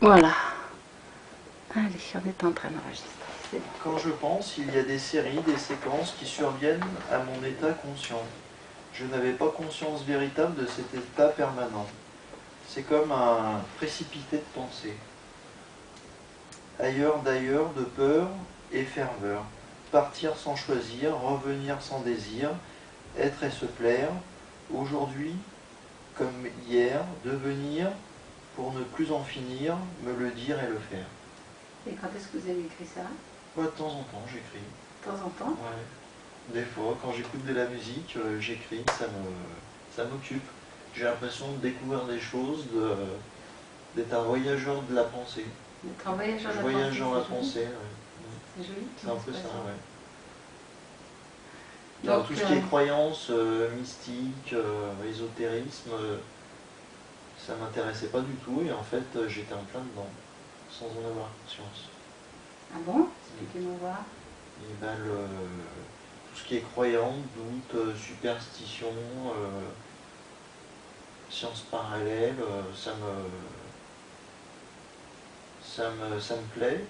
Voilà. Allez, on est en train d'enregistrer. C'est bon. Quand je pense, il y a des séries, des séquences qui surviennent à mon état conscient. Je n'avais pas conscience véritable de cet état permanent. C'est comme un précipité de pensée. Ailleurs d'ailleurs, de peur et ferveur. Partir sans choisir, revenir sans désir, être et se plaire. Aujourd'hui, comme hier, devenir pour ne plus en finir, me le dire et le faire. Et quand est-ce que vous avez écrit ça? Ouais, de temps en temps, j'écris. De temps en temps? Ouais. Des fois, quand j'écoute de la musique, j'écris, ça m'occupe. J'ai l'impression de découvrir des choses, d'être un voyageur de la pensée. D'être un voyageur de Je la voyage pensée, dans la c'est joli. pensée, ouais. C'est joli. C'est un peu ça, ouais. Donc, Tout ce qui est croyance, mystique, ésotérisme, ça m'intéressait pas du tout et en fait j'étais en plein dedans, sans en avoir conscience. Ah bon? Expliquez-moi voir. Et ben tout ce qui est croyance, doute, superstition, sciences parallèles, ça me plaît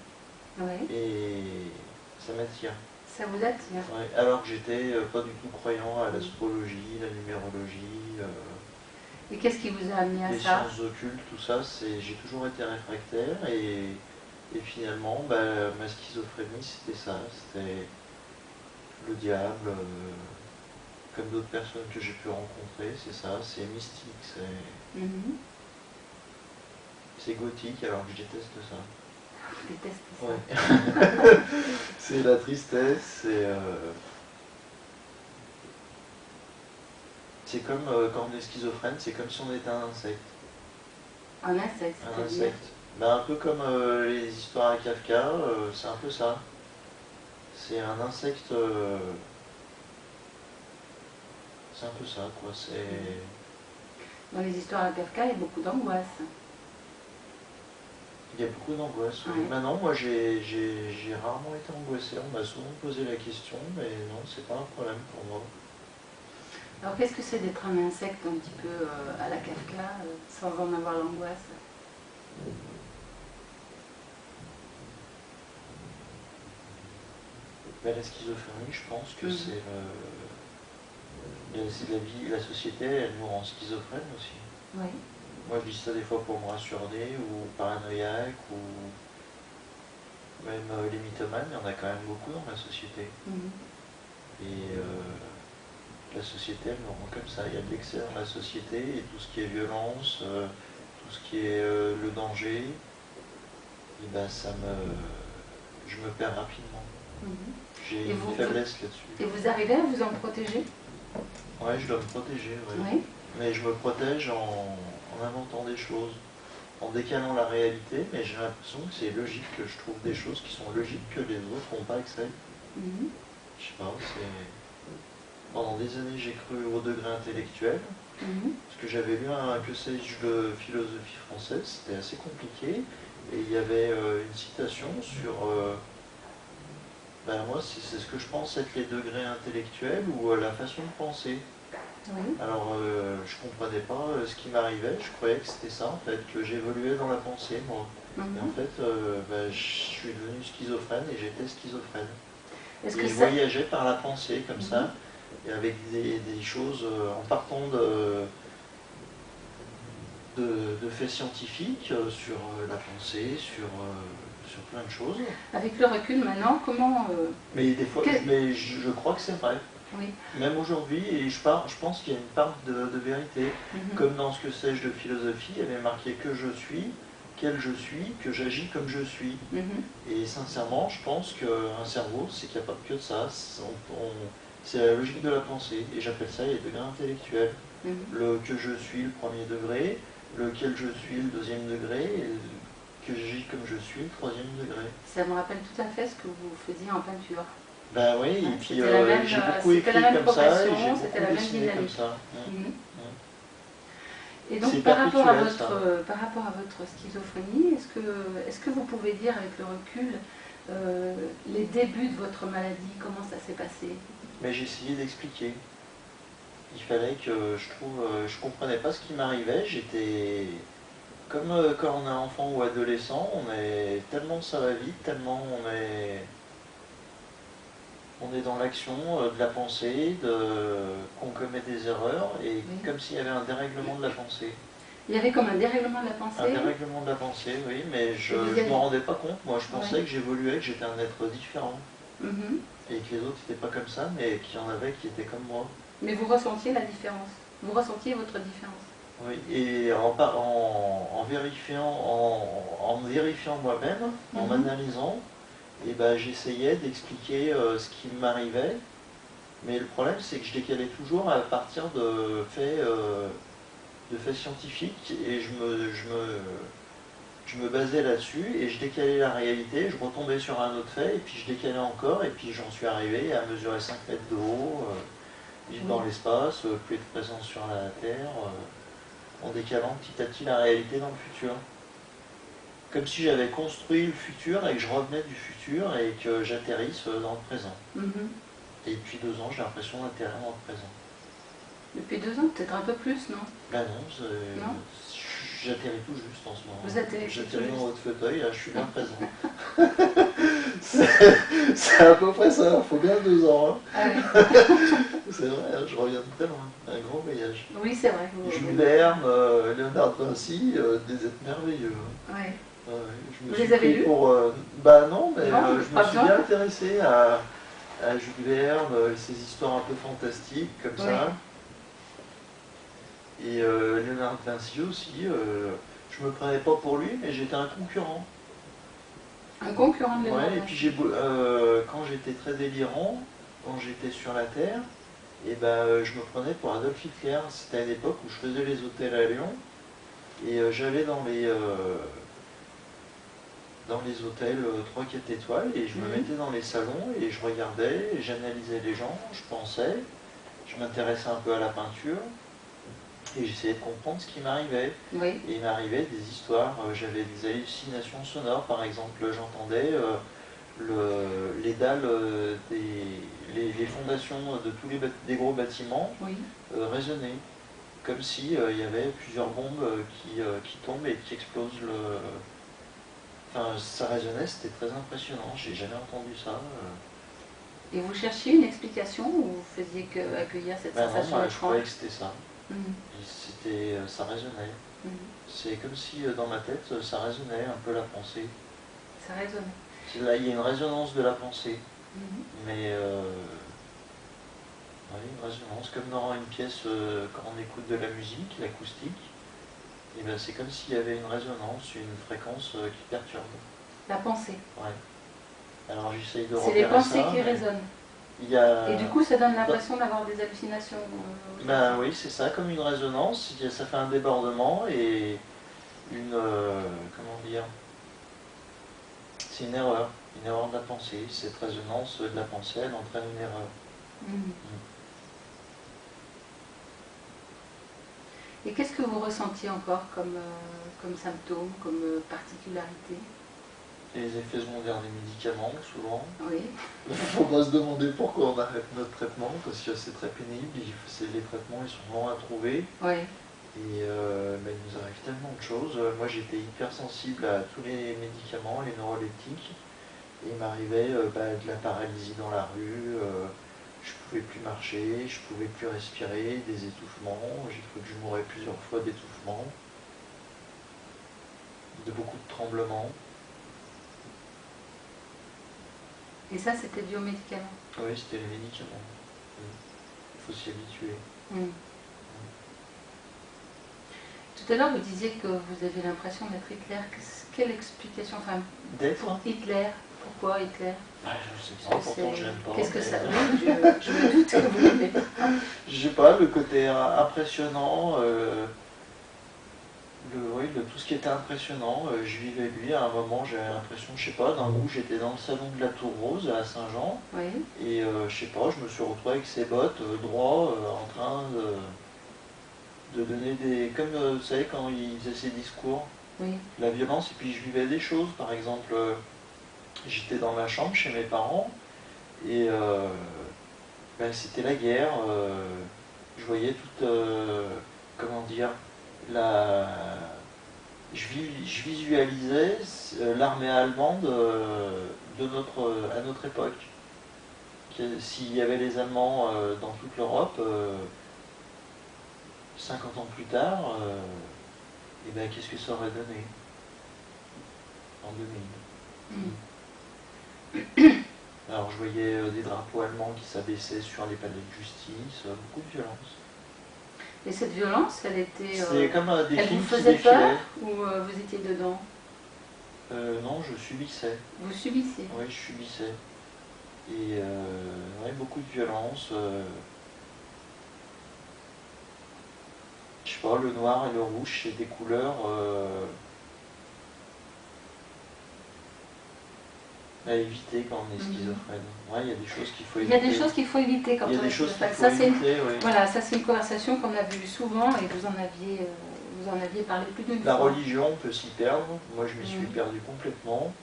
Ouais. et ça m'attire. Ça vous attire? Ouais, alors que j'étais pas du tout croyant à l'astrologie, la numérologie, Et qu'est-ce qui vous a amené à les ça? sciences occultes, tout ça, j'ai toujours été réfractaire et finalement ma schizophrénie c'était ça, c'était le diable, comme d'autres personnes que j'ai pu rencontrer, c'est ça, c'est mystique, c'est gothique alors que je déteste ça. Je déteste ça. Ouais. C'est la tristesse, c'est comme quand on est schizophrène, c'est comme si on était un insecte. Un insecte, Un c'est-à-dire? insecte. Ben, un peu comme les histoires à Kafka, c'est un peu ça. C'est un insecte. C'est un peu ça, quoi. Dans les histoires à Kafka, il y a beaucoup d'angoisse. Il y a beaucoup d'angoisse. Oui. Ouais. Maintenant, moi, j'ai rarement été angoissé. On m'a souvent posé la question, mais non, c'est pas un problème pour moi. Alors qu'est-ce que c'est d'être un insecte un petit peu à la Kafka, sans en avoir l'angoisse? Mais la schizophrénie, je pense que c'est la vie, la société, elle nous rend schizophrène aussi. Oui. Moi, je dis ça des fois pour me rassurer, ou paranoïaque, ou même les mythomanes, il y en a quand même beaucoup dans la société. Et la société, elle nous rend comme ça. Il y a de l'excès dans la société, et tout ce qui est violence, tout ce qui est le danger, et ben je me perds rapidement. J'ai une faiblesse là-dessus. Et vous arrivez à vous en protéger? Ouais, je dois me protéger, ouais. Oui. Mais je me protège en inventant des choses, en décalant la réalité, mais j'ai l'impression que c'est logique, que je trouve des choses qui sont logiques que les autres n'ont pas accès. Je sais pas, pendant des années j'ai cru au degré intellectuel, parce que j'avais lu un que sais-je de philosophie française, c'était assez compliqué, et il y avait une citation sur ben moi c'est ce que je pense être les degrés intellectuels ou la façon de penser. Oui. Alors, je comprenais pas ce qui m'arrivait, je croyais que c'était ça en fait, que j'évoluais dans la pensée moi. Et en fait, je suis devenu schizophrène et j'étais schizophrène. Et je voyageais par la pensée comme ça, et avec des choses, en partant de faits scientifiques sur la pensée, sur plein de choses. Avec le recul maintenant, comment... Mais des fois, mais je crois que c'est vrai. Oui. Même aujourd'hui, et je pense qu'il y a une part de vérité. Comme dans ce que sais-je de philosophie, il y avait marqué que je suis, quel je suis, que j'agis comme je suis. Et sincèrement, je pense qu'un cerveau, c'est capable que de ça. C'est la logique de la pensée. Et j'appelle ça les degrés intellectuels. Le que je suis, le premier degré, lequel je suis, le deuxième degré, et que j'agis comme je suis, le troisième degré. Ça me rappelle tout à fait ce que vous faisiez en peinture. Ben oui, et puis j'ai beaucoup écrit comme ça, et j'ai beaucoup dessiné comme ça. Et donc par rapport à votre schizophrénie, est-ce que vous pouvez dire avec le recul les débuts de votre maladie, comment ça s'est passé? Mais j'ai essayé d'expliquer. Il fallait que je comprenais pas ce qui m'arrivait, comme quand on est enfant ou adolescent, tellement ça va vite, tellement on est dans l'action de la pensée, qu'on commet des erreurs, et Oui. comme s'il y avait un dérèglement de la pensée. Il y avait comme un dérèglement de la pensée. Un dérèglement de la pensée, oui, mais je Et vous ne avez- m'en rendais pas compte. Moi, je pensais Ouais. que j'évoluais, que j'étais un être différent, Mhm. et que les autres n'étaient pas comme ça, mais qu'il y en avait qui étaient comme moi. Mais vous ressentiez la différence. Vous ressentiez votre différence. Oui, et en me vérifiant moi-même, en Mhm. m'analysant, et ben, j'essayais d'expliquer ce qui m'arrivait, mais le problème c'est que je décalais toujours à partir de faits scientifiques, et je me basais là-dessus, et je décalais la réalité, je retombais sur un autre fait, et puis je décalais encore, et puis j'en suis arrivé à mesurer 5 mètres de haut, vivre dans l'espace, plus être présent sur la Terre, en décalant petit à petit la réalité dans le futur. Comme si j'avais construit le futur et que je revenais du futur et que j'atterrisse dans le présent. Mhm. Et depuis 2 ans, j'ai l'impression d'atterrir dans le présent. Depuis 2 ans, peut-être un peu plus, non? Ben non, Non. j'atterris tout juste en ce moment. Vous atterrissez J'atterris tout dans juste. votre fauteuil, là, je suis bien présent. C'est à peu près ça, il faut bien 2 ans. Hein. Ah oui. C'est vrai, hein, je reviens de très loin, un grand voyage. Oui, c'est vrai. Jules Verne, Léonard de Vinci, des êtres merveilleux. Hein. Ouais. Je me Vous suis les avez pris lus? Bah non, mais Non, je pas me suis besoin. bien intéressé à Jules Verne, ces histoires un peu fantastiques comme ça. Et Léonard de Vinci aussi, je me prenais pas pour lui, mais j'étais un concurrent. Un concurrent de Léonard. Ouais, et puis quand j'étais très délirant, quand j'étais sur la Terre, et ben, je me prenais pour Adolf Hitler. C'était à l'époque où je faisais les hôtels à Lyon, et j'allais dans les hôtels 3-4 étoiles, et je me mettais dans les salons, et je regardais, et j'analysais les gens, je pensais, je m'intéressais un peu à la peinture, et j'essayais de comprendre ce qui m'arrivait. Oui. Et il m'arrivait des histoires, j'avais des hallucinations sonores, par exemple, j'entendais les dalles, les fondations de tous des gros bâtiments Oui. résonner, comme si il y avait plusieurs bombes qui tombent et qui explosent Enfin, ça résonnait, c'était très impressionnant, j'ai jamais entendu ça. Et vous cherchiez une explication ou vous faisiez que accueillir cette sensation Non, je étrange? croyais que c'était ça. Mhm. Ça résonnait. Mhm. C'est comme si dans ma tête, ça résonnait un peu la pensée. Ça résonne. Là, il y a une résonance de la pensée, Mhm. mais oui, une résonance, comme dans une pièce, quand on écoute de la musique, l'acoustique, et ben, c'est comme s'il y avait une résonance, une fréquence qui perturbe. La pensée. Ouais. Alors j'essaye de C'est les repérer pensées ça, qui mais résonnent. il y a... Et du coup, ça donne l'impression d'avoir des hallucinations. Ben oui, c'est ça, comme une résonance, ça fait un débordement et comment dire, c'est une erreur de la pensée. Cette résonance de la pensée, elle entraîne une erreur. Mhm. Et qu'est-ce que vous ressentiez encore comme symptômes, comme particularité? Les effets secondaires des médicaments, souvent. Oui. Il faut pas se demander pourquoi on arrête notre traitement, parce que c'est très pénible, les traitements ils sont longs à trouver. Oui. Et il nous arrive tellement de choses. Moi j'étais hyper sensible à tous les médicaments, les neuroleptiques. Et il m'arrivait de la paralysie dans la rue, je pouvais plus marcher, je pouvais plus respirer, des étouffements. J'ai cru que je mourrais plusieurs fois d'étouffement, de beaucoup de tremblements. Et ça, c'était dû aux médicaments? Oui, c'était les médicaments. Il faut s'y habituer. Tout à l'heure, vous disiez que vous avez l'impression d'être Hitler. Quelle explication? Enfin, D'être Hitler. Pourquoi Hitler? Je sais pas, pourtant je l'aime pas. Qu'est-ce que ça veut? Je me doute que vous l'aimez pas. Je sais pas, le côté impressionnant, tout ce qui était impressionnant, je vivais lui, à un moment j'avais l'impression, je sais pas, d'un coup j'étais dans le salon de la Tour Rose à Saint-Jean, Oui. et je sais pas, je me suis retrouvé avec ses bottes droit, en train de donner des... Comme vous savez quand il faisait ses discours, Oui. la violence, et puis je vivais des choses, par exemple, j'étais dans ma chambre chez mes parents, et c'était la guerre, je voyais toute, comment dire, je visualisais l'armée allemande à notre époque. S'il y avait les Allemands dans toute l'Europe, 50 ans plus tard, et ben, qu'est-ce que ça aurait donné en 2000? Alors je voyais des drapeaux allemands qui s'abaissaient sur les palais de justice, beaucoup de violence. Et cette violence, elle était... C'est comme des elle films vous qui faisait peur défilaient. ou vous étiez dedans? Non, je subissais. Vous subissiez? Oui, je subissais. Et ouais, beaucoup de violence. Je sais pas, le noir et le rouge, c'est des couleurs à éviter quand on est schizophrène. Ouais, il y a des choses qu'il faut éviter. Il y a des choses qu'il faut éviter quand on est schizophrène. Voilà, ça c'est une conversation qu'on a vue souvent et vous en aviez parlé plus d'une fois. La religion peut s'y perdre. Moi, je m'y suis perdu complètement.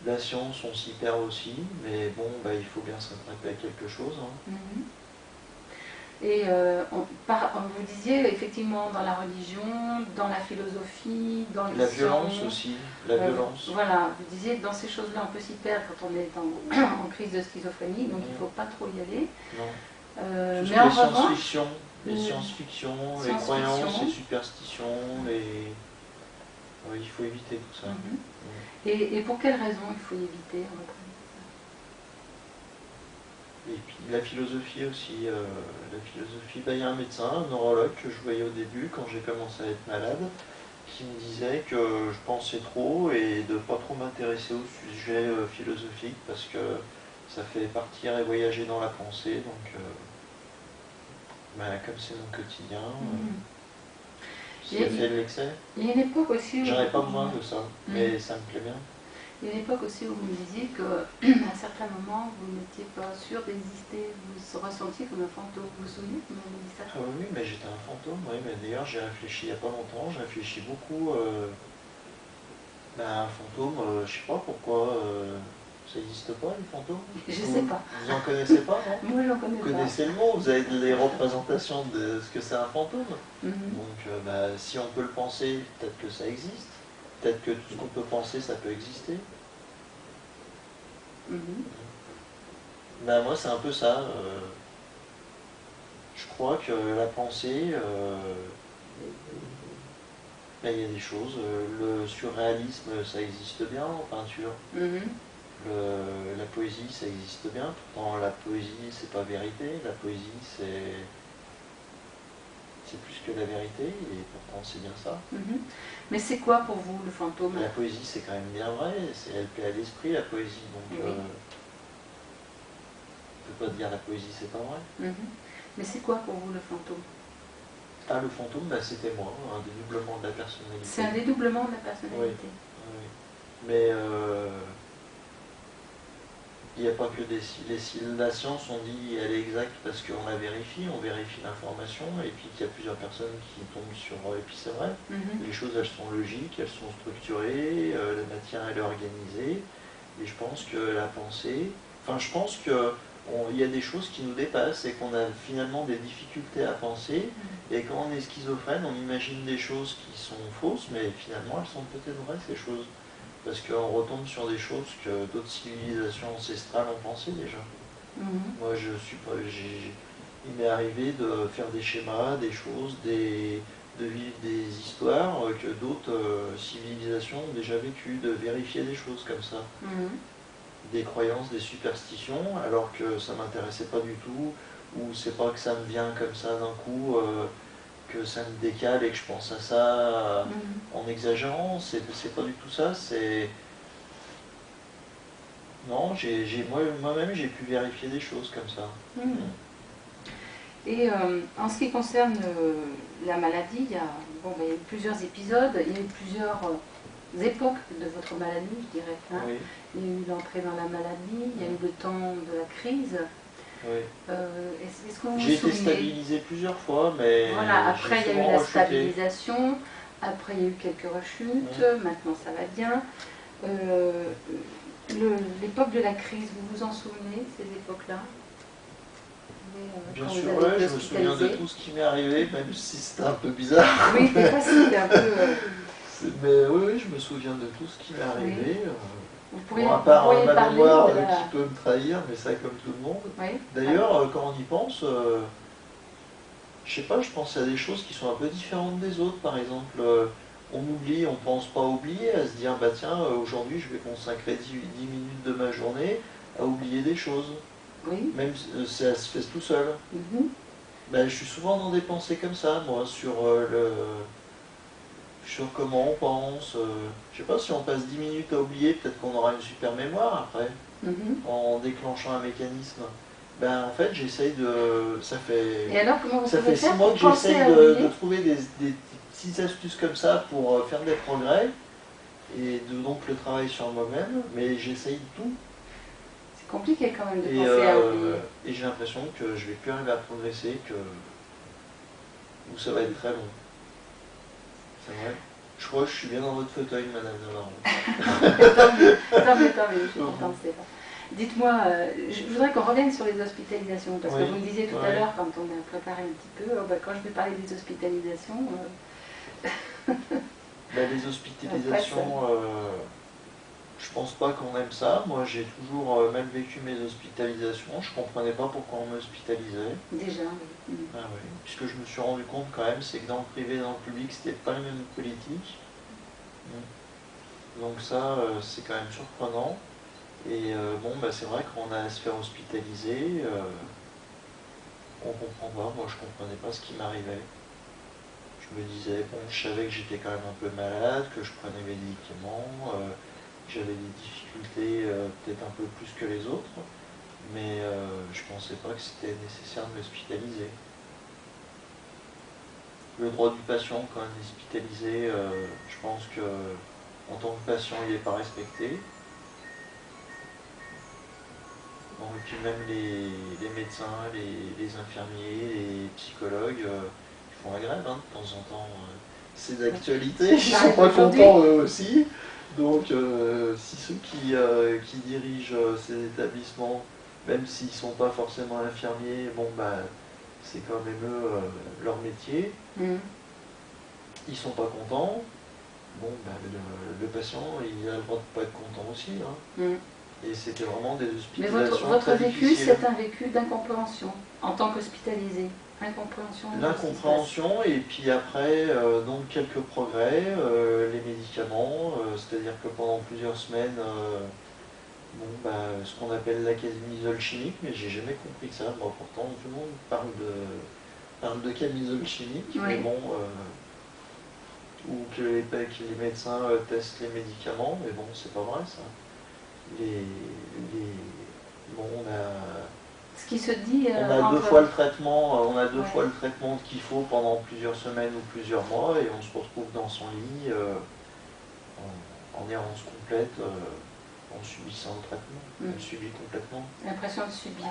La science, on s'y perd aussi, mais bon, bah, il faut bien s'attraper à quelque chose. Hein. Et vous disiez effectivement dans la religion, dans la philosophie, dans les sciences, violence aussi, la violence. Voilà, vous disiez dans ces choses-là on peut s'y perdre quand on est en crise de schizophrénie, donc il ne faut pas trop y aller. Non. Mais en revanche, les science-fiction, les croyances, les superstitions, oui, il faut éviter tout ça. Et pour quelles raisons il faut y éviter? Et puis la philosophie aussi. La philosophie, il y a un médecin, un neurologue que je voyais au début quand j'ai commencé à être malade, qui me disait que je pensais trop et de ne pas trop m'intéresser au sujet philosophique parce que ça fait partir et voyager dans la pensée. Donc, comme c'est mon quotidien, s'il y a fait de l'excès, il y a une époque aussi où... J'aurais pas besoin de ça, mais ça me plaît bien. Il y a une époque aussi où vous me disiez qu'à certains moments, vous n'étiez pas sûr d'exister, vous ressentiez comme un fantôme. Vous vous souvenez que vous m'avez dit ça? Ah oui, mais j'étais un fantôme, oui, mais d'ailleurs j'ai réfléchi il n'y a pas longtemps, j'ai réfléchi beaucoup à un fantôme, je sais pas pourquoi, ça n'existe pas les fantômes? Je sais pas. Vous en connaissez pas, non? Moi j'en connais pas. Vous connaissez le mot, vous avez les représentations de ce que c'est un fantôme. Donc si on peut le penser, peut-être que ça existe. Peut-être que tout ce qu'on peut penser, ça peut exister. Moi, c'est un peu ça. Je crois que la pensée, il y a des choses. Le surréalisme, ça existe bien en peinture. La poésie, ça existe bien. Pourtant, la poésie, c'est pas vérité. La poésie, c'est plus que la vérité, et pourtant c'est bien ça. Mais c'est quoi pour vous le fantôme? La poésie, c'est quand même bien vrai, elle plaît à l'esprit, la poésie, donc on ne peut pas dire la poésie, c'est pas vrai. Mais c'est quoi pour vous le fantôme? Ah, le fantôme, c'était moi, un dédoublement de la personnalité. C'est un dédoublement de la personnalité. Oui. Mais il n'y a pas que la science, on dit elle est exacte parce qu'on la vérifie, on vérifie l'information, et puis qu'il y a plusieurs personnes qui tombent sur... Et puis c'est vrai, les choses elles sont logiques, elles sont structurées, la matière elle est organisée, et je pense que la pensée... je pense qu'il y a des choses qui nous dépassent et qu'on a finalement des difficultés à penser, et quand on est schizophrène, on imagine des choses qui sont fausses, mais finalement elles sont peut-être vraies ces choses. Parce qu'on retombe sur des choses que d'autres civilisations ancestrales ont pensé déjà. Moi, il m'est arrivé de faire des schémas, des choses, de vivre des histoires que d'autres civilisations ont déjà vécues, de vérifier des choses comme ça. Des croyances, des superstitions, alors que ça ne m'intéressait pas du tout, ou c'est pas que ça me vient comme ça d'un coup, que ça me décale et que je pense à ça en exagérant, c'est pas du tout ça, c'est... Non, moi-même j'ai pu vérifier des choses comme ça. Et en ce qui concerne la maladie, il y a eu plusieurs épisodes, il y a eu plusieurs époques de votre maladie, je dirais. Il y a eu l'entrée dans la maladie, il y a eu le temps de la crise. Est-ce que vous vous J'ai été souvenez? stabilisé plusieurs fois, mais... Voilà, après il y a eu la stabilisation, après il y a eu quelques rechutes, maintenant ça va bien. L'époque de la crise, vous vous en souvenez, ces époques-là? Bien quand sûr, vous avez été je me souviens de hospitalisé? tout ce qui m'est arrivé, même si c'était un peu bizarre. Oui, des fois c'était un peu... Mais oui, je me souviens de tout ce qui m'est arrivé. Bon, à Vous part pourriez ma parler mémoire de la... qui peut me trahir, mais ça comme tout le monde. Oui. D'ailleurs, quand on y pense, je sais pas, je pense à des choses qui sont un peu différentes des autres. Par exemple, on oublie, on pense pas oublier, à se dire, bah tiens, aujourd'hui je vais consacrer 10 minutes de ma journée à oublier des choses. Oui. Même ça se fait tout seul. Ben, je suis souvent dans des pensées comme ça, moi, sur comment on pense. Je sais pas, si on passe 10 minutes à oublier, peut-être qu'on aura une super mémoire après, en déclenchant un mécanisme. Ben, en fait, j'essaye de... Et alors, comment vous Ça pouvez fait 6 faire mois pour que penser j'essaye à de oublier? trouver des petites astuces comme ça pour faire des progrès, et donc le travail sur moi-même, mais j'essaye tout. C'est compliqué quand même de penser à oublier. Et j'ai l'impression que je vais plus arriver à progresser, ou ça va être très long. C'est vrai. Je crois que je suis bien dans votre fauteuil, Madame Navarro. Tant mieux, je suis contente, Stéphane. Dites-moi, je voudrais qu'on revienne sur les hospitalisations, parce que vous me disiez tout à l'heure, quand on a préparé un petit peu, quand je vais parler des hospitalisations... Les hospitalisations, je pense pas qu'on aime ça. Moi, j'ai toujours mal vécu mes hospitalisations. Je comprenais pas pourquoi on m'hospitalisait. Déjà, oui. Ah oui. Puisque je me suis rendu compte quand même, c'est que dans le privé et dans le public, c'était pas les mêmes politiques. Donc ça, c'est quand même surprenant. Et c'est vrai qu'on a à se faire hospitaliser, on comprend pas. Moi, je comprenais pas ce qui m'arrivait. Je me disais, bon, je savais que j'étais quand même un peu malade, que je prenais mes médicaments, que j'avais des difficultés peut-être un peu plus que les autres, mais je pensais pas que c'était nécessaire de m'hospitaliser. Le droit du patient, quand on est hospitalisé, je pense que en tant que patient, il n'est pas respecté. Bon, et puis même les médecins, les infirmiers, les psychologues, ils font la grève de temps en temps. C'est d'actualité, ils sont pas contents eux aussi. Donc si ceux qui dirigent ces établissements, même s'ils ne sont pas forcément infirmiers, c'est quand même eux leur métier. Ils sont pas contents. Le patient, il a le droit de pas être content aussi. Et c'était vraiment des hospitalisations. Mais votre vécu, c'est un vécu d'incompréhension en tant qu'hospitalisé. L'incompréhension, et puis après, donc quelques progrès, les médicaments, c'est-à-dire que pendant plusieurs semaines, ce qu'on appelle la camisole chimique, mais j'ai jamais compris ça. Moi, pourtant, tout le monde parle de camisole chimique, mais bon, ou que les médecins testent les médicaments, mais bon, c'est pas vrai ça. Ce qui se dit, on a deux fois le traitement, fois le traitement qu'il faut pendant plusieurs semaines ou plusieurs mois, et on se retrouve dans son lit en errance complète, en subissant le traitement. On subit complètement. L'impression de subir.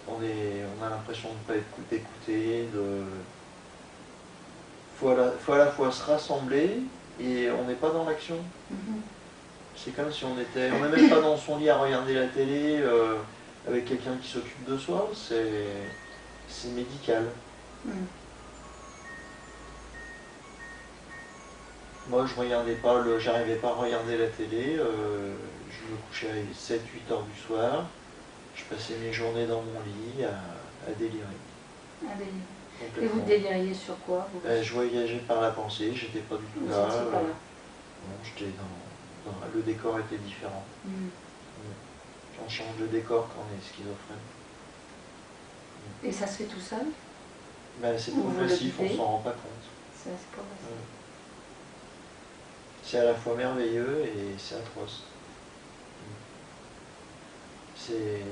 On a l'impression de ne pas être écouté, faut à la fois se rassembler et on n'est pas dans l'action. C'est comme si on n'est même pas dans son lit à regarder la télé avec quelqu'un qui s'occupe de soi, c'est médical. Moi, j'arrivais pas à regarder la télé, je me couchais à 7-8 heures du soir, je passais mes journées dans mon lit à délirer. Et vous déliriez sur quoi? Je voyageais par la pensée, j'étais pas du tout là. J'étais le décor était différent. On change de décor quand on est schizophrène. Et ça se fait tout seul? C'est progressif, on s'en rend pas compte. C'est à la fois merveilleux et c'est atroce. C'est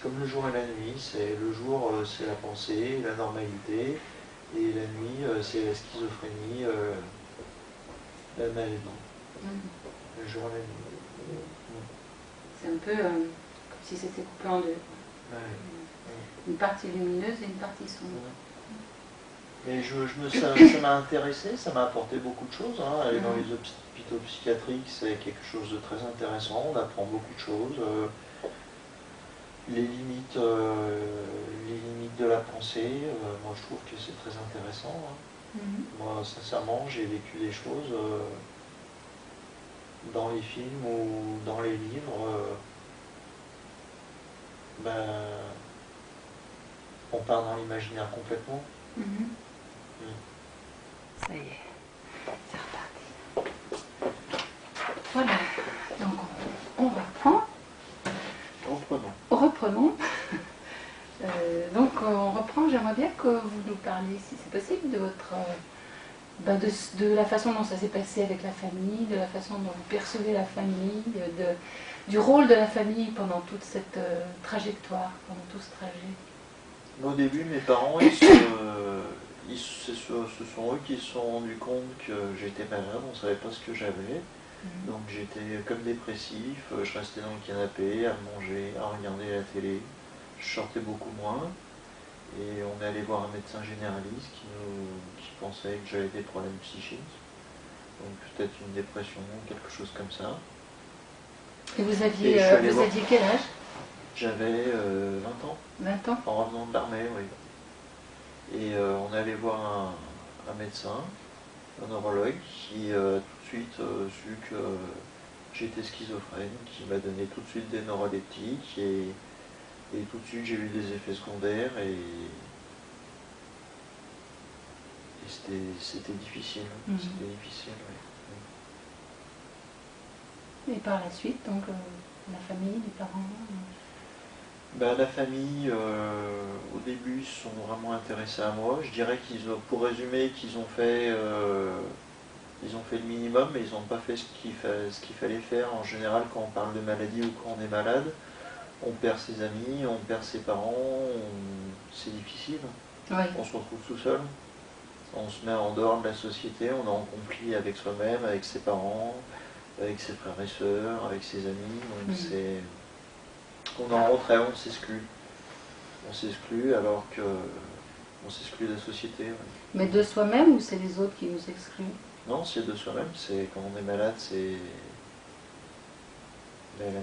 comme le jour et la nuit. Le jour, c'est la pensée, la normalité, et la nuit, c'est la schizophrénie, la maladie. Le jour et la nuit. C'est un peu comme si c'était coupé en deux. Une partie lumineuse et une partie sombre. Et ça m'a intéressé, ça m'a apporté beaucoup de choses. Aller dans les hôpitaux psychiatriques, c'est quelque chose de très intéressant, on apprend beaucoup de choses. les limites de la pensée, moi je trouve que c'est très intéressant. Hein. Moi, sincèrement, j'ai vécu des choses dans les films ou dans les livres. Ben, on part dans l'imaginaire complètement. Ça y est, c'est reparti. Voilà, donc on reprend. Reprenons. Donc on reprend, j'aimerais bien que vous nous parliez, si c'est possible, de votre de la façon dont ça s'est passé avec la famille, de la façon dont vous percevez la famille, du rôle de la famille pendant toute cette trajectoire, pendant tout ce trajet. Au début, mes parents, ce sont eux qui se sont rendus compte que j'étais malade, on ne savait pas ce que j'avais. Donc j'étais comme dépressif, je restais dans le canapé à manger, à regarder la télé, je sortais beaucoup moins. Et on est allé voir un médecin généraliste qui pensait que j'avais des problèmes psychiques, donc peut-être une dépression, quelque chose comme ça. Et vous aviez quel âge? J'avais 20 ans. 20 ans? En revenant de l'armée, oui. Et on est allé voir un médecin, un neurologue, qui tout de suite su que j'étais schizophrène, qui m'a donné tout de suite des neuroleptiques et tout de suite j'ai eu des effets secondaires et c'était difficile. C'était difficile, oui. Et par la suite, donc la famille, les parents Ben, la famille, au début, ils se sont vraiment intéressés à moi. Je dirais pour résumer, qu'ils ont fait le minimum, mais ils n'ont pas fait ce qu'il fallait faire. En général, quand on parle de maladie ou quand on est malade, on perd ses amis, on perd ses parents, c'est difficile. Oui. On se retrouve tout seul. On se met en dehors de la société, on est en conflit avec soi-même, avec ses parents, avec ses frères et sœurs, avec ses amis. Donc on est en retrait, on s'exclut. On s'exclut alors que on s'exclut de la société. Oui. Mais de soi-même ou c'est les autres qui nous excluent? Non, c'est de soi-même. C'est quand on est malade, c'est.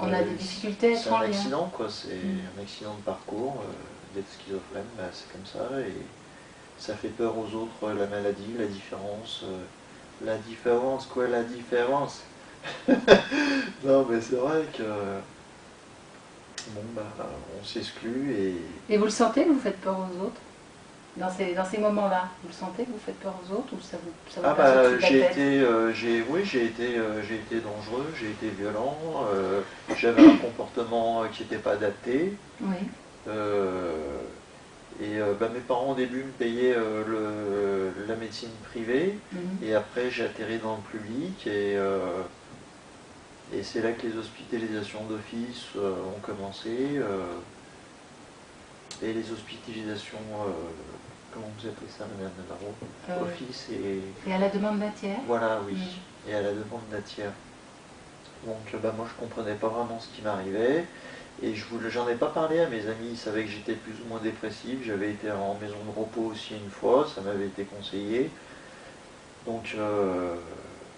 On a des difficultés à être en lien. C'est un accident, quoi. C'est un accident de parcours. D'être schizophrène, c'est comme ça. Et ça fait peur aux autres, la maladie, la différence. La différence, quoi, la différence. Non, mais c'est vrai que. Bon, on s'exclue et. Et vous le sentez que vous faites peur aux autres? Dans ces moments-là, vous le sentez que vous faites peur aux autres ou ça vous passe au-dessus de la tête? Oui, j'ai été dangereux, j'ai été violent, j'avais un comportement qui n'était pas adapté. Oui. Mes parents au début me payaient la médecine privée et après j'ai atterri dans le public et c'est là que les hospitalisations d'office ont commencé. Et les hospitalisations, comment vous appelez ça, Madame Navarro? Office et à la demande d'un tiers. Voilà, oui, et à la demande d'un tiers. Donc moi je ne comprenais pas vraiment ce qui m'arrivait. Et j'en ai pas parlé à mes amis, ils savaient que j'étais plus ou moins dépressif. J'avais été en maison de repos aussi une fois, ça m'avait été conseillé. Donc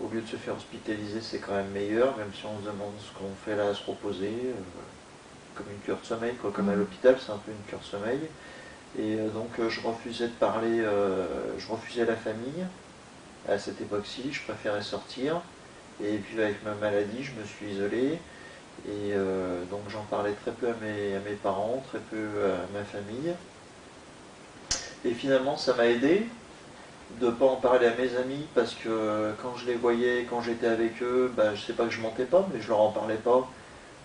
au lieu de se faire hospitaliser, c'est quand même meilleur, même si on se demande ce qu'on fait là à se reposer. Comme une cure de sommeil, quoi, comme à l'hôpital, c'est un peu une cure de sommeil. Et donc je refusais de parler, je refusais la famille. À cette époque-ci, je préférais sortir. Et puis avec ma maladie, je me suis isolé. Et donc j'en parlais très peu à mes parents, très peu à ma famille. Et finalement, ça m'a aidé de ne pas en parler à mes amis parce que quand je les voyais, quand j'étais avec eux, je sais pas que je mentais pas, mais je leur en parlais pas.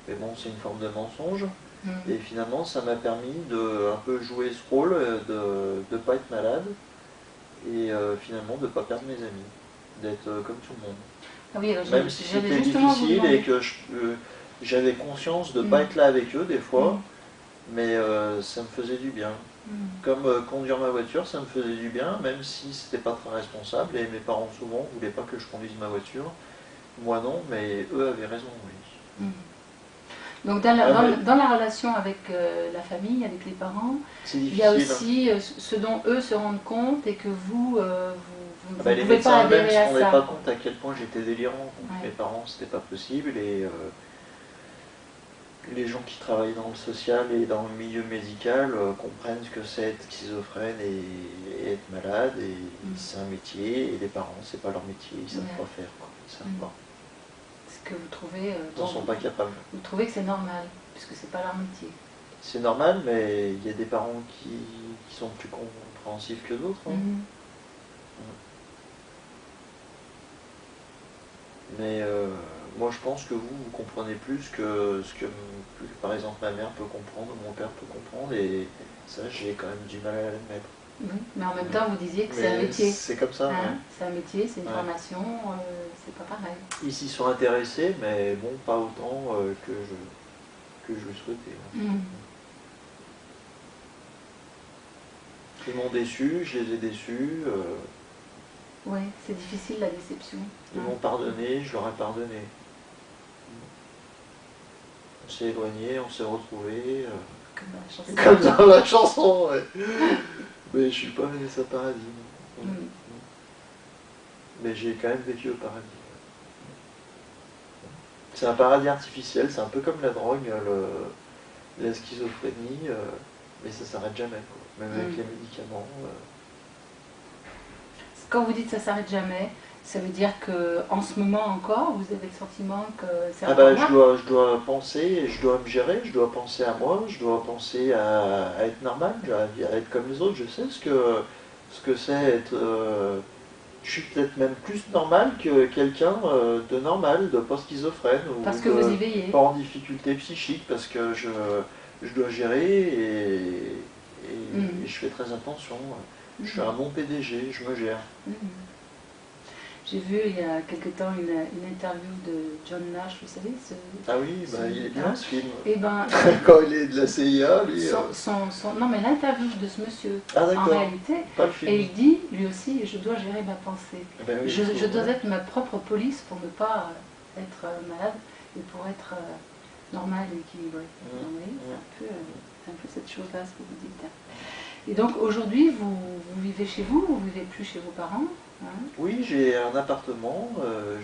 Mais bon, c'est une forme de mensonge. Et finalement, ça m'a permis de un peu jouer ce rôle, de ne pas être malade et finalement de ne pas perdre mes amis, d'être comme tout le monde. Ah oui, même si c'était difficile et que j'avais conscience de ne pas être là avec eux des fois, mais ça me faisait du bien. Comme conduire ma voiture, ça me faisait du bien, même si c'était pas très responsable et mes parents souvent ne voulaient pas que je conduise ma voiture. Moi non, mais eux avaient raison, oui. Donc dans la relation avec la famille, avec les parents, il y a aussi ce dont eux se rendent compte et que vous ne pouvez pas adhérer à ça. Je ne me rendais pas compte à quel point j'étais délirant. Donc mes parents, c'était pas possible. Et les gens qui travaillent dans le social et dans le milieu médical comprennent ce que c'est être schizophrène et être malade, et c'est un métier, et les parents, c'est pas leur métier, ils savent pas faire, quoi. Ils savent pas. Ce que vous trouvez... Ils n'en sont pas capables. Vous trouvez que c'est normal, puisque c'est pas leur métier. C'est normal, mais il y a des parents qui sont plus compréhensifs que d'autres. Hein. Mais moi je pense que vous comprenez plus que ce que par exemple ma mère peut comprendre, mon père peut comprendre, et ça j'ai quand même du mal à l'admettre. Oui, mais en même temps vous disiez que c'est un métier. C'est comme ça. Hein, c'est un métier, c'est une formation, c'est pas pareil. Ils s'y sont intéressés, mais bon, pas autant que je le souhaitais. Ils m'ont déçu, je les ai déçus. Oui, c'est difficile la déception. Ils m'ont pardonné, je leur ai pardonné. On s'est éloignés, on s'est retrouvés. Comme dans la chanson, ouais. Mais je suis pas Vanessa Paradis. Mais j'ai quand même vécu au paradis. C'est un paradis artificiel, c'est un peu comme la drogue, la schizophrénie, mais ça s'arrête jamais, quoi. Même avec les médicaments. Quand vous dites ça s'arrête jamais, ça veut dire qu'en ce moment encore, vous avez le sentiment que c'est je dois penser, je dois me gérer, je dois penser à moi, je dois penser à être normal, à être comme les autres. Je sais ce que c'est être... je suis peut-être même plus normal que quelqu'un de normal, de pas schizophrène. Parce que vous y veillez. Pas en difficulté psychique, parce que je dois gérer et je fais très attention. Je suis un bon PDG, je me gère. J'ai vu il y a quelque temps une interview de John Nash, vous savez Ah oui, il est bien ce film. Et quand il est de la CIA, lui... Non mais l'interview de ce monsieur, en réalité, pas le film. Et il dit, lui aussi, je dois gérer ma pensée. Oui, je dois être ma propre police pour ne pas être malade et pour être normal et équilibré. Vous voyez, c'est un peu cette chose-là, ce que vous dites. Et donc aujourd'hui, vous vivez chez vous, vous vivez plus chez vos parents? Oui, j'ai un appartement,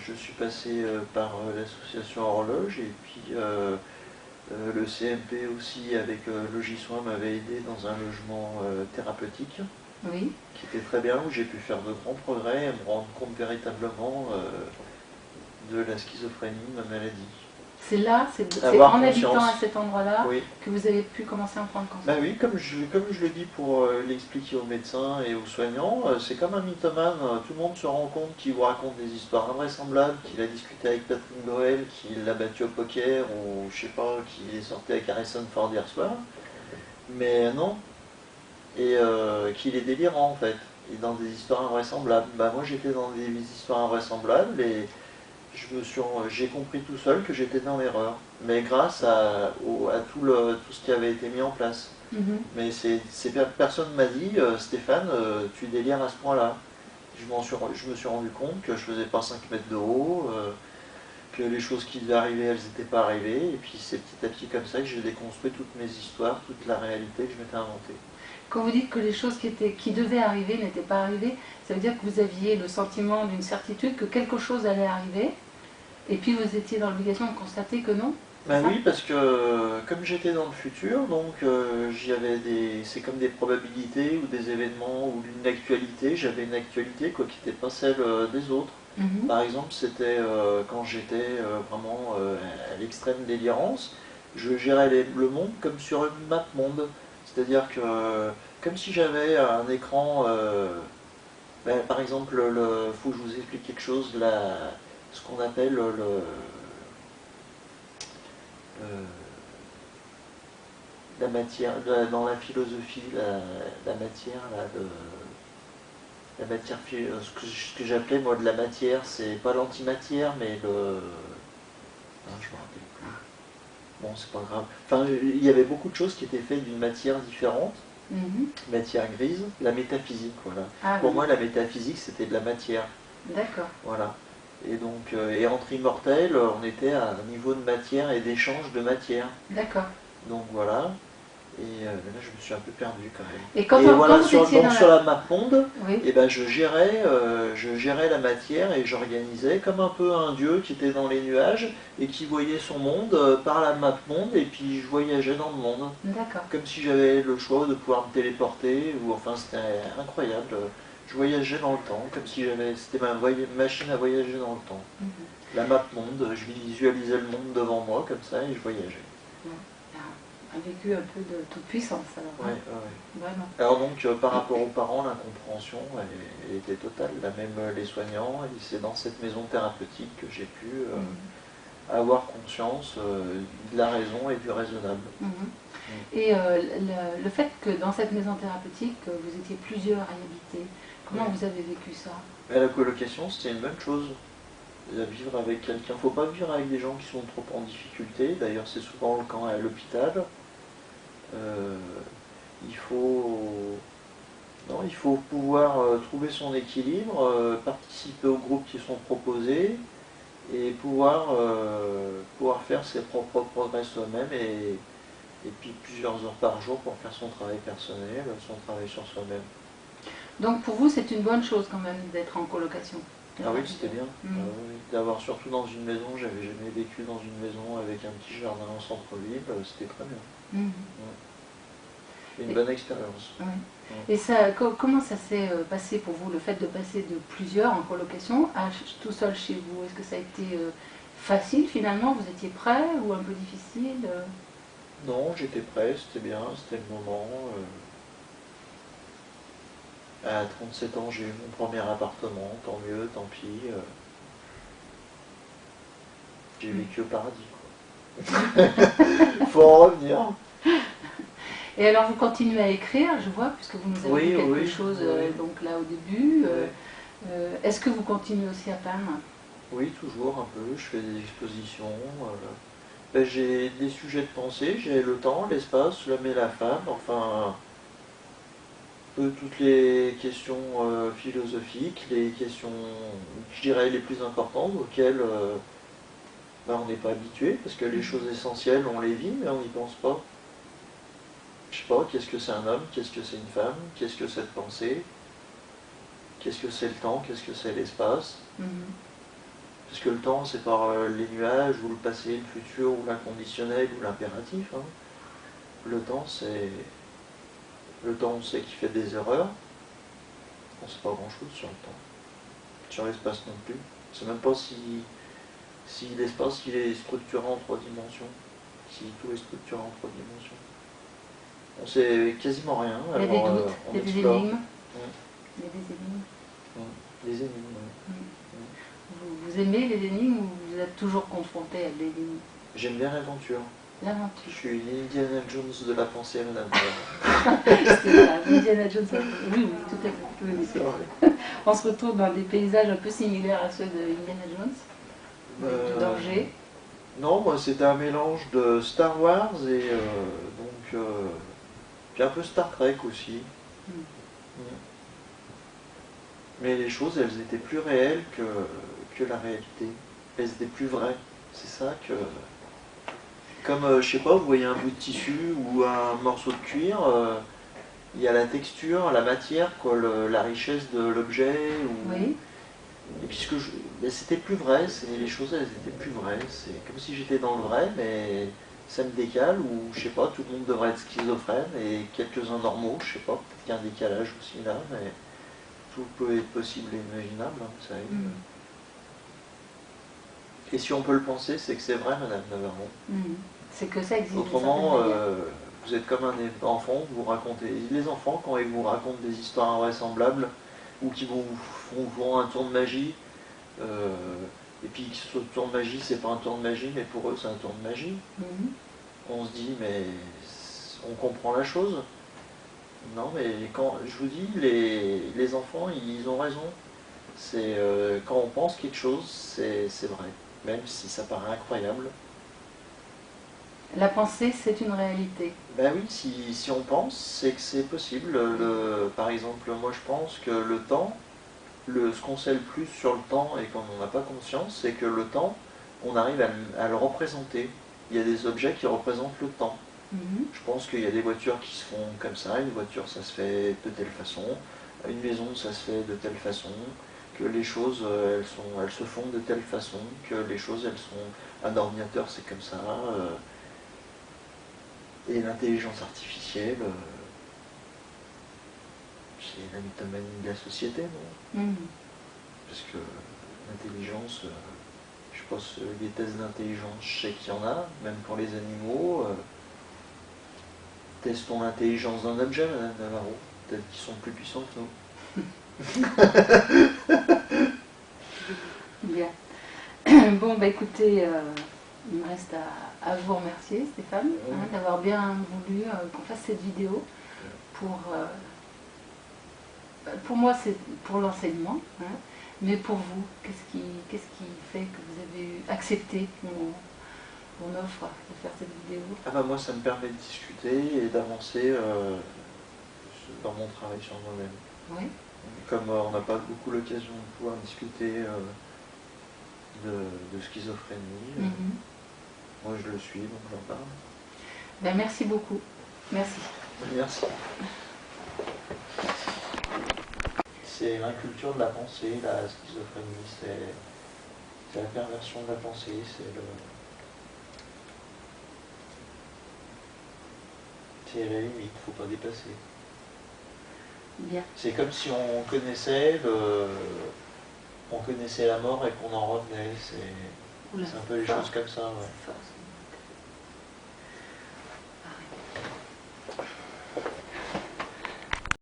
je suis passé par l'association Horloge, et puis le CMP aussi avec Logisoin m'avait aidé dans un logement thérapeutique, qui était très bien, où j'ai pu faire de grands progrès et me rendre compte véritablement de la schizophrénie, ma maladie. C'est là, c'est en habitant à cet endroit-là que vous avez pu commencer à en prendre conscience. Oui, comme je le dis pour l'expliquer aux médecins et aux soignants, c'est comme un mythomane, tout le monde se rend compte qu'il vous raconte des histoires invraisemblables, qu'il a discuté avec Patrick Goël, qu'il l'a battu au poker, ou je sais pas, qu'il est sorti avec Harrison Ford hier soir, mais non, et qu'il est délirant en fait, et dans des histoires invraisemblables. Moi j'étais dans des histoires invraisemblables, et j'ai compris tout seul que j'étais dans l'erreur, mais grâce à tout ce qui avait été mis en place. Mais personne ne m'a dit Stéphane, tu délires à ce point-là. Je me suis rendu compte que je faisais pas 5 mètres de haut, que les choses qui devaient arriver, elles n'étaient pas arrivées, et puis c'est petit à petit comme ça que j'ai déconstruit toutes mes histoires, toute la réalité que je m'étais inventée. Quand vous dites que les choses qui devaient arriver n'étaient pas arrivées, ça veut dire que vous aviez le sentiment d'une certitude que quelque chose allait arriver, et puis vous étiez dans l'obligation de constater que non? Oui, parce que comme j'étais dans le futur, donc c'est comme des probabilités ou des événements ou une actualité. J'avais une actualité qui n'était pas celle des autres. Par exemple, c'était quand j'étais vraiment à l'extrême délirance, je gérais le monde comme sur une map monde. C'est-à-dire que, comme si j'avais un écran, par exemple, faut que je vous explique quelque chose, ce qu'on appelle la matière, dans la philosophie, la matière, ce que j'appelais moi de la matière, c'est pas l'antimatière, mais je me rappelle plus. Bon, c'est pas grave. Enfin, il y avait beaucoup de choses qui étaient faites d'une matière différente, matière grise, la métaphysique, voilà. Pour moi, la métaphysique, c'était de la matière. D'accord. Voilà. Et donc, et entre immortels, on était à un niveau de matière et d'échange de matière. D'accord. Donc voilà. Et là, je me suis un peu perdu quand même. Et quand voilà, sur la map monde, oui. Et ben, je gérais la matière et j'organisais comme un peu un dieu qui était dans les nuages et qui voyait son monde par la map monde, et puis je voyageais dans le monde. D'accord. Comme si j'avais le choix de pouvoir me téléporter, ou enfin c'était incroyable. Je voyageais dans le temps, comme si c'était ma machine à voyager dans le temps. La map monde, je visualisais le monde devant moi comme ça et je voyageais. Un vécu un peu de toute puissance alors. Ouais, hein. ouais. Vraiment. Alors donc par rapport aux parents, l'incompréhension elle était totale. Là même les soignants, et c'est dans cette maison thérapeutique que j'ai pu avoir conscience de la raison et du raisonnable. Et le fait que dans cette maison thérapeutique, vous étiez plusieurs à y habiter, comment vous avez vécu ça? La colocation, c'était une bonne chose. Vivre avec quelqu'un. Il ne faut pas vivre avec des gens qui sont trop en difficulté. D'ailleurs, c'est souvent le cas à l'hôpital. Il faut pouvoir trouver son équilibre, participer aux groupes qui sont proposés et pouvoir faire ses propres progrès soi-même et puis plusieurs heures par jour pour faire son travail personnel, son travail sur soi-même. Donc pour vous, c'est une bonne chose quand même d'être en colocation? Ah oui, c'était bien. Oui. D'avoir surtout dans une maison, j'avais jamais vécu dans une maison avec un petit jardin en centre-ville, c'était très bien. Une bonne expérience. Oui. Et ça, comment ça s'est passé pour vous, le fait de passer de plusieurs en colocation à tout seul chez vous? Est-ce que ça a été facile finalement? Vous étiez prêt ou un peu difficile? Non, j'étais prêt, c'était bien, c'était le moment. À 37 ans, j'ai eu mon premier appartement, tant mieux, tant pis. J'ai vécu au paradis, quoi. Faut en revenir. Et alors vous continuez à écrire, je vois, puisque vous nous avez dit quelque chose donc là au début. Est-ce que vous continuez aussi à peindre? Oui, toujours un peu. Je fais des expositions. J'ai des sujets de pensée, j'ai le temps, l'espace, l'homme et la femme, enfin toutes les questions philosophiques, les questions, je dirais, les plus importantes auxquelles on n'est pas habitué, parce que les choses essentielles, on les vit, mais on n'y pense pas. Je sais pas, qu'est-ce que c'est un homme, qu'est-ce que c'est une femme, qu'est-ce que c'est de penser, qu'est-ce que c'est le temps, qu'est-ce que c'est l'espace. Parce que le temps, c'est par les nuages, ou le passé, le futur, ou l'inconditionnel, ou l'impératif. Hein. Le temps, on sait qu'il fait des erreurs. On ne sait pas grand-chose sur le temps. Sur l'espace non plus. On ne sait même pas si l'espace il est structuré en 3 dimensions. Si tout est structuré en 3 dimensions. On sait quasiment rien. Il y a des doutes, il y a des énigmes. Il y a des énigmes. Des énigmes, oui. Vous aimez les énigmes ou vous êtes toujours confronté à des énigmes? J'aime bien l'aventure. L'aventure. Je suis l'Indiana Jones de la pensée, madame. C'est ça, Indiana Jones. Oui, tout à fait. Oui, c'est vrai. On se retrouve dans des paysages un peu similaires à ceux de Indiana Jones, de danger. Non, moi c'était un mélange de Star Wars et puis un peu Star Trek aussi. Mais les choses, elles étaient plus réelles que la réalité. Elles étaient plus vraies. C'est ça que... Comme, je sais pas, vous voyez un bout de tissu ou un morceau de cuir, il y a la texture, la matière, quoi, la richesse de l'objet. Oui. Et puisque c'était plus vrai, les choses elles étaient plus vraies. C'est comme si j'étais dans le vrai, mais ça me décale, ou je sais pas, tout le monde devrait être schizophrène, et quelques-uns normaux, je sais pas, peut-être qu'il y a un décalage aussi là, mais tout peut être possible et imaginable, hein, ça arrive. Et si on peut le penser, c'est que c'est vrai, madame Navarron. C'est que ça existe. Autrement, vous êtes comme un enfant, vous racontez. Les enfants, quand ils vous racontent des histoires invraisemblables, ou qui vous font un tour de magie, et puis ce tour de magie, c'est pas un tour de magie, mais pour eux, c'est un tour de magie. On se dit, mais on comprend la chose. Non, mais quand je vous dis, les enfants, ils ont raison. C'est quand on pense quelque chose, c'est vrai, même si ça paraît incroyable. La pensée, c'est une réalité. Ben oui, si on pense, c'est que c'est possible. Par exemple, moi je pense que le temps, ce qu'on sait le plus sur le temps et qu'on n'en a pas conscience, c'est que le temps, on arrive à le représenter. Il y a des objets qui représentent le temps. Je pense qu'il y a des voitures qui se font comme ça, une voiture ça se fait de telle façon, une maison ça se fait de telle façon, que les choses elles se font de telle façon, que les choses elles sont... Un ordinateur c'est comme ça, et l'intelligence artificielle, c'est la métamanie de la société, non? Parce que l'intelligence, je pense les tests d'intelligence, je sais qu'il y en a, même pour les animaux. Testons l'intelligence d'un objet, Madame Navarro. Peut-être qu'ils sont plus puissants que nous. Bien. Bon, bah écoutez, il me reste à vous remercier, Stéphane, d'avoir bien voulu qu'on fasse cette vidéo pour moi, c'est pour l'enseignement, mais pour vous, qu'est-ce qui fait que vous avez accepté mon offre de faire cette vidéo? Moi, ça me permet de discuter et d'avancer dans mon travail sur moi-même. Oui. Comme on n'a pas beaucoup l'occasion de pouvoir discuter de schizophrénie, moi je le suis, donc j'en parle. Ben, merci beaucoup. Merci. Merci. C'est l'inculture de la pensée, la schizophrénie, c'est la perversion de la pensée, c'est la limite, il ne faut pas dépasser. Bien. C'est comme si on connaissait la mort et qu'on en revenait, c'est un peu les choses comme ça. Ouais.